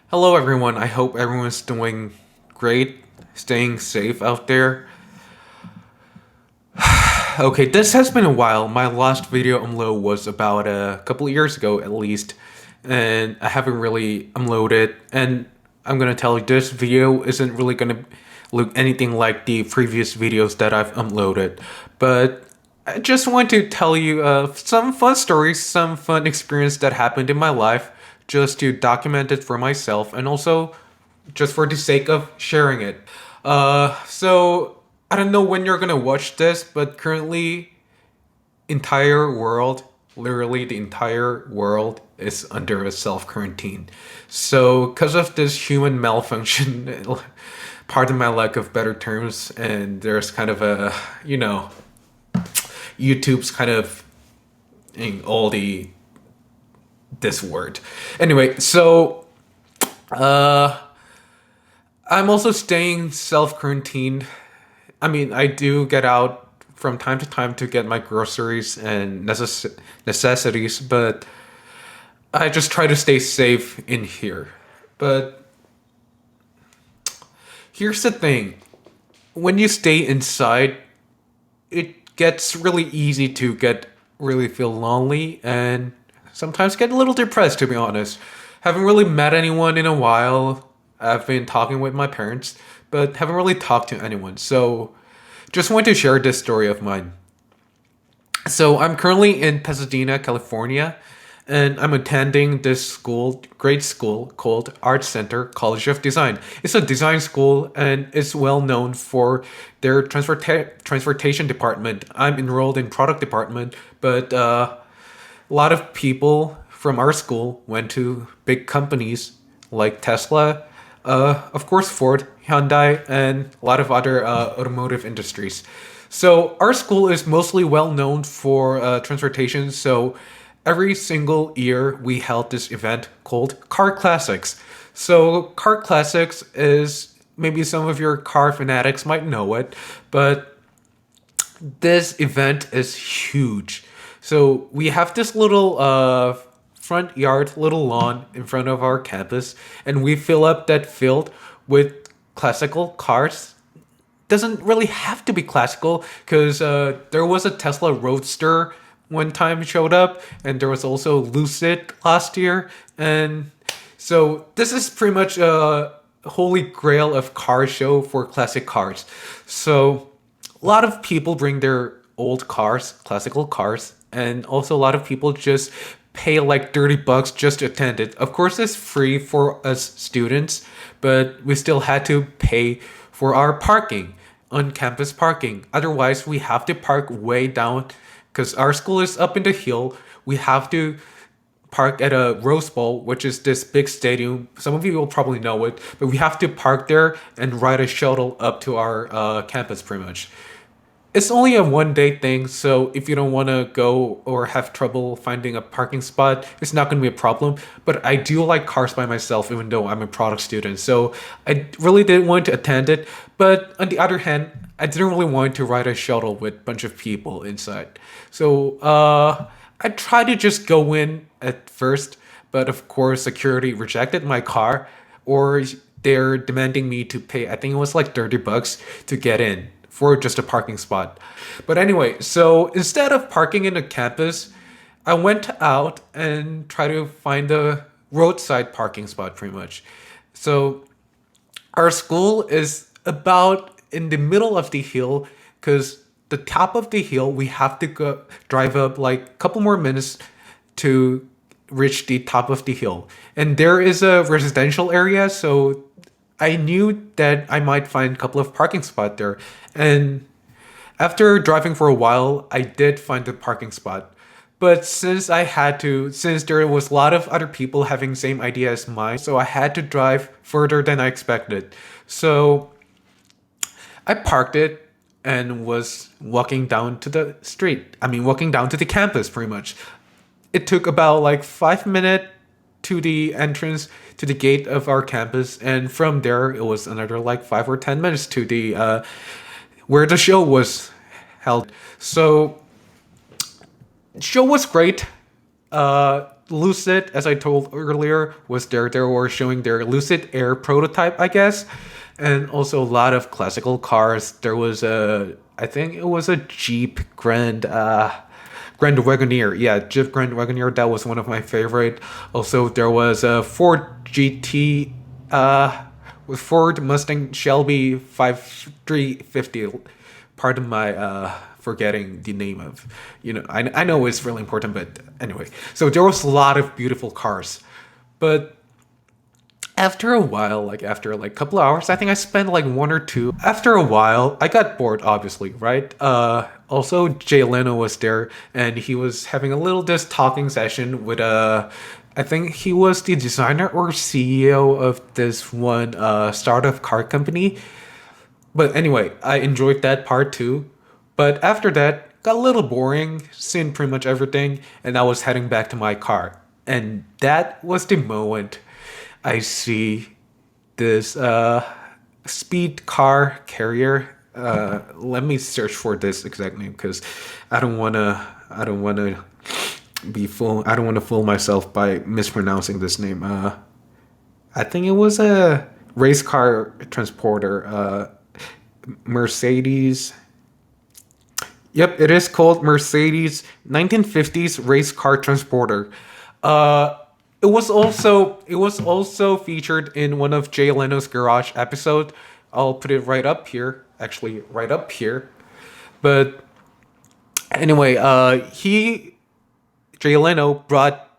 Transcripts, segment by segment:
Hello everyone, I hope everyone's doing great, staying safe out there. Okay, this has been a while. My last video upload was about a couple of years ago at least, and I haven't really uploaded, and I'm gonna tell you this video isn't really gonna look anything like the previous videos that I've uploaded, but I just want to tell you some fun stories, some fun experience that happened in my life, just to document it for myself, and also just for the sake of sharing it. So I don't know when you're gonna watch this, but currently, entire world, literally the entire world, is under a self quarantine. So because of this human malfunction, pardon my lack of better terms, and there's kind of a YouTube's kind of in all the this word. Anyway, so uh I'm also staying self quarantined. I mean, I do get out from time to time to get my groceries and necessities, but I just try to stay safe in here. But here's the thing, when you stay inside, it gets really easy to get really feel lonely and sometimes get a little depressed, to be honest. Haven't really met anyone in a while. I've been talking with my parents, but haven't really talked to anyone. So just want to share this story of mine. So I'm currently in Pasadena, California, and I'm attending this school, grade school called Art Center College of Design. It's a design school and it's well known for their transportation department. I'm enrolled in product department, but a lot of people from our school went to big companies like Tesla, of course Ford, Hyundai, and a lot of other automotive industries. So our school is mostly well known for transportation. So every single year we held this event called Car Classics. So Car Classics is, maybe some of your car fanatics might know it, but this event is huge. So we have this little front yard, little lawn in front of our campus, and we fill up that field with classical cars. Doesn't really have to be classical because there was a Tesla Roadster one time showed up, and there was also Lucid last year, and so this is pretty much a holy grail of car show for classic cars. So a lot of people bring their old cars, classical cars, and also a lot of people just pay like $30 just to attend it. Of course, it's free for us students, but we still had to pay for our parking, on campus parking. Otherwise, we have to park way down because our school is up in the hill. We have to park at a Rose Bowl, which is this big stadium. Some of you will probably know it, but we have to park there and ride a shuttle up to our campus pretty much. It's only a 1 day thing, so if you don't want to go or have trouble finding a parking spot, it's not going to be a problem. But I do like cars by myself, even though I'm a product student, so I really didn't want to attend it. But on the other hand, I didn't really want to ride a shuttle with a bunch of people inside. So I tried to just go in at first, but of course, security rejected my car, or they're demanding me to pay, I think it was like $30 to get in for just a parking spot. But anyway, so instead of parking in the campus, I went out and tried to find a roadside parking spot pretty much. So our school is about in the middle of the hill because the top of the hill we have to go drive up like a couple more minutes to reach the top of the hill. And there is a residential area, so I knew that I might find a couple of parking spots there. And after driving for a while, I did find a parking spot. But since there was a lot of other people having the same idea as mine, so I had to drive further than I expected. So I parked it and was walking down to the street. I mean, walking down to the campus pretty much. It took about like 5 minutes to the entrance to the gate of our campus, and from there it was another like 5 or 10 minutes to the where the show was held. So show was great. Lucid, as I told earlier, was there. They were showing their Lucid Air prototype, I guess, and also a lot of classical cars. There was I think it was a Jeep Grand Wagoneer. Yeah, Jeep Grand Wagoneer. That was one of my favorite. Also, there was a Ford GT with Ford Mustang Shelby 5350. Pardon my forgetting the name of, I know it's really important, but anyway. So there was a lot of beautiful cars. But after a while, after a couple of hours, I think I spent like 1 or 2. After a while, I got bored, obviously, right? Also, Jay Leno was there, and he was having a little this talking session with I think he was the designer or CEO of this one startup car company. But anyway, I enjoyed that part too. But after that, got a little boring, seen pretty much everything, and I was heading back to my car. And that was the moment I see this speed car carrier. Let me search for this exact name because I don't wanna fool myself by mispronouncing this name. I think it was a race car transporter, Mercedes. Yep, it is called Mercedes 1950s Race Car Transporter. It was also featured in one of Jay Leno's Garage episode. I'll put it right up here. Actually, right up here. But anyway, Jay Leno brought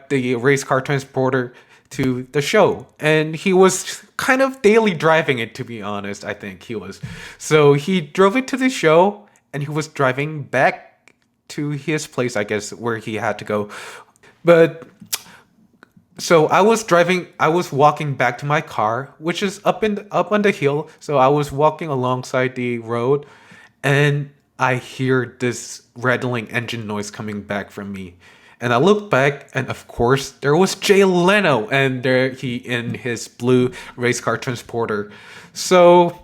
the race car transporter to the show, and he was kind of daily driving it, to be honest. I think he was. So he drove it to the show, and he was driving back to his place, I guess, where he had to go. But so I was walking back to my car, which is up on the hill. So I was walking alongside the road, and I hear this rattling engine noise coming back from me. And I looked back, and of course, there was Jay Leno, and there he in his blue race car transporter. So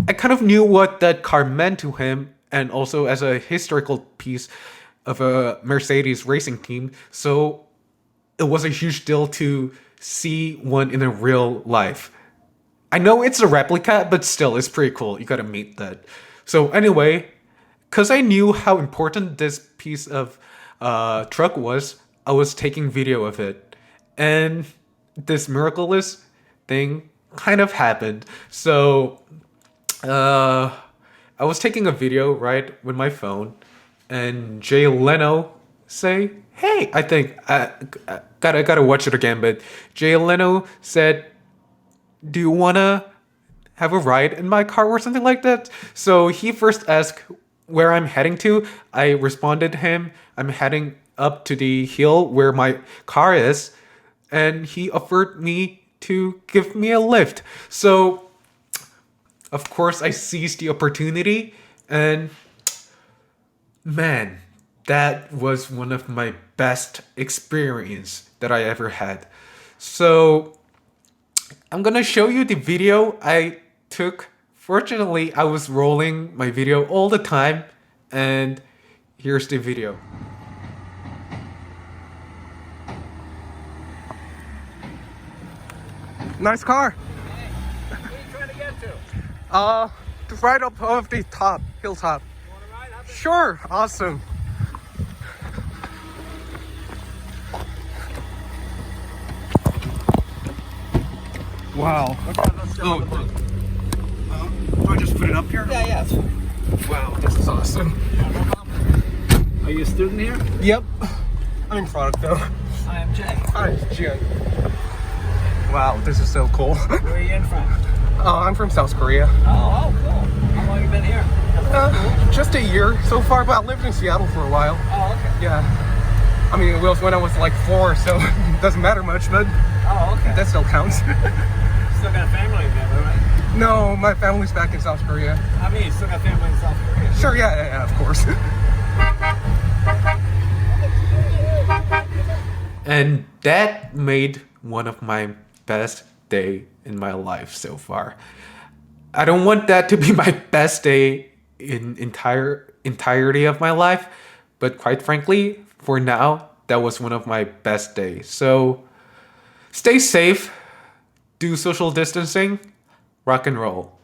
I kind of knew what that car meant to him, and also as a historical piece of a Mercedes racing team. So it was a huge deal to see one in a real life. I know it's a replica, but still, it's pretty cool. You gotta meet that. So anyway, because I knew how important this piece of truck was, I was taking video of it. And this miraculous thing kind of happened. So I was taking a video, right, with my phone, and Jay Leno say, "Hey," I think I gotta watch it again, but Jay Leno said, "Do you wanna have a ride in my car," or something like that? So he first asked where I'm heading to. I responded to him, I'm heading up to the hill where my car is, and he offered me to give me a lift. So of course I seized the opportunity, and man, that was one of my best experience that I ever had. So I'm gonna show you the video I took. Fortunately, I was rolling my video all the time, and here's the video. Nice car. Hey, where are you trying to get to? Right up of the top, hilltop. You want to ride up? Sure, awesome. Wow. Oh, do I just put it up here? Yeah. Wow, this is awesome. Are you a student here? Yep. I'm in product though. I am Jay. Hi, Jim. Wow, this is so cool. Where are you in from? I'm from South Korea. Oh, cool. How long have you been here? Just a year so far, but I lived in Seattle for a while. Oh, okay. Yeah. I mean, it was when I was like 4, so it doesn't matter much, but Oh, okay. that still counts. Still got a family together, right? No, my family's back in South Korea. I mean, you still got family in South Korea. Sure, yeah, of course. And that made one of my best day in my life so far. I don't want that to be my best day in entirety of my life, but quite frankly, for now, that was one of my best days. So stay safe, do social distancing, rock and roll.